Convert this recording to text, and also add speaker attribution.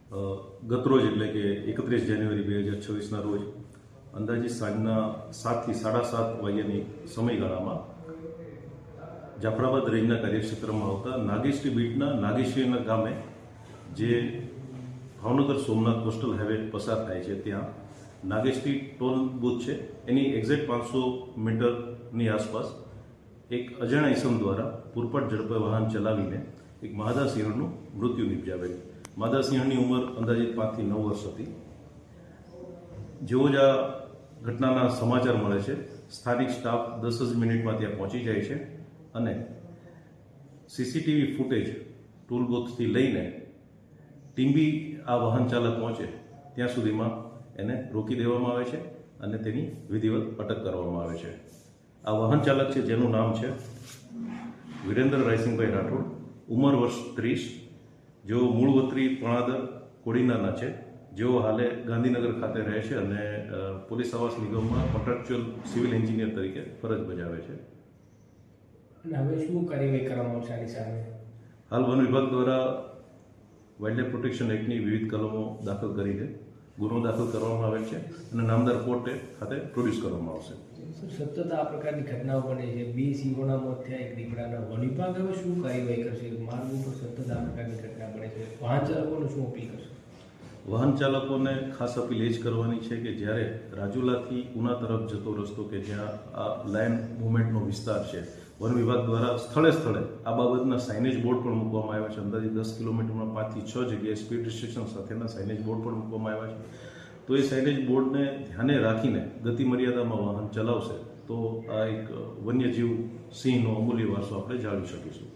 Speaker 1: ગતરોજ એટલે કે 31 જાન્યુઆરી 2026ના રોજ અંદાજિત સાંજના 7 થી 7:30 વાગ્યાની સમયગાળામાં જાફરાબાદ રેન્જના કાર્યક્ષેત્રમાં આવતા નાગેશ્રી બીટના નાગેશ્રીના ગામે જે ભાવનગર સોમનાથ કોસ્ટલ હાઈવે પસાર થાય છે ત્યાં નાગેશ્રી ટોલ બૂથ છે એની એક્ઝેક્ટ 500 મીટરની આસપાસ એક અજાણ્યા ઇસમ દ્વારા પૂરપાટ ઝડપે વાહન ચલાવીને એક માદાસિંહણનું મૃત્યુ નિપજાવેલ. માદાસિંહણની ઉંમર અંદાજિત 5 થી 9 વર્ષ હતી. જેવો જ આ ઘટનાના સમાચાર મળે છે, સ્થાનિક સ્ટાફ 10 જ મિનિટમાં ત્યાં પહોંચી જાય છે અને સીસીટીવી ફૂટેજ ટૂલ બૂથથી લઈને ટીમ્બી આ વાહન ચાલક પહોંચે ત્યાં સુધીમાં એને રોકી દેવામાં આવે છે અને તેની વિધિવત અટક કરવામાં આવે છે. આ વાહન ચાલક છે જેનું નામ છે વિરેન્દ્ર રાયસિંગભાઈ રાઠોડ, ઉંમર વર્ષ 30, જેઓ મૂળ વતની પણાદર કોડીનાના છે, જેઓ હાલે ગાંધીનગર ખાતે રહે છે અને પોલીસ આવાસ નિગમમાં કોન્ટ્રાક્ચ્યુઅલ સિવિલ એન્જિનિયર તરીકે ફરજ બજાવે છે.
Speaker 2: હવે શું કાર્યવાહી કરવામાં આવશે આની સામે?
Speaker 1: હાલ વન વિભાગ દ્વારા વાઇલ્ડલાઇફ પ્રોટેક્શન એક્ટની વિવિધ કલમો દાખલ કરીને ગુનો દાખલ કરવામાં આવેલ છે અને નામદાર કોર્ટે ખાતે પ્રોડ્યુસ કરવામાં આવશે.
Speaker 2: સતત આ પ્રકારની ઘટનાઓ બને છે, 2 સિંહોના મોત થયા, એક દીપડાના. વન વિભાગ હવે શું કાર્યવાહી કરશે? માર્ગ ઉપર સતત આ પ્રકારની ઘટના બને છે, વાહન ચાલકોને શું અપીલ કરશે?
Speaker 1: વાહન ચાલકોને ખાસ અપીલ એ જ કરવાની છે કે જ્યારે રાજુલાથી ઉના તરફ જતો રસ્તો કે જ્યાં આ લાઇન મૂવમેન્ટનો વિસ્તાર છે, વન વિભાગ દ્વારા સ્થળે સ્થળે આ બાબતના સાઇનેજ બોર્ડ પણ મૂકવામાં આવ્યા છે. અંદાજે 10 કિલોમીટરમાં 5 થી 6 જગ્યાએ સ્પીડ રિસ્ટ્રિક્શન સાથેના સાઇનેજ બોર્ડ પણ મૂકવામાં આવ્યા છે. તો એ સાઇનેજ બોર્ડને ધ્યાને રાખીને ગતિ મર્યાદામાં વાહન ચલાવશે તો આ એક વન્યજીવ સિંહનો અમૂલ્ય વારસો આપણે જાળવી શકીશું.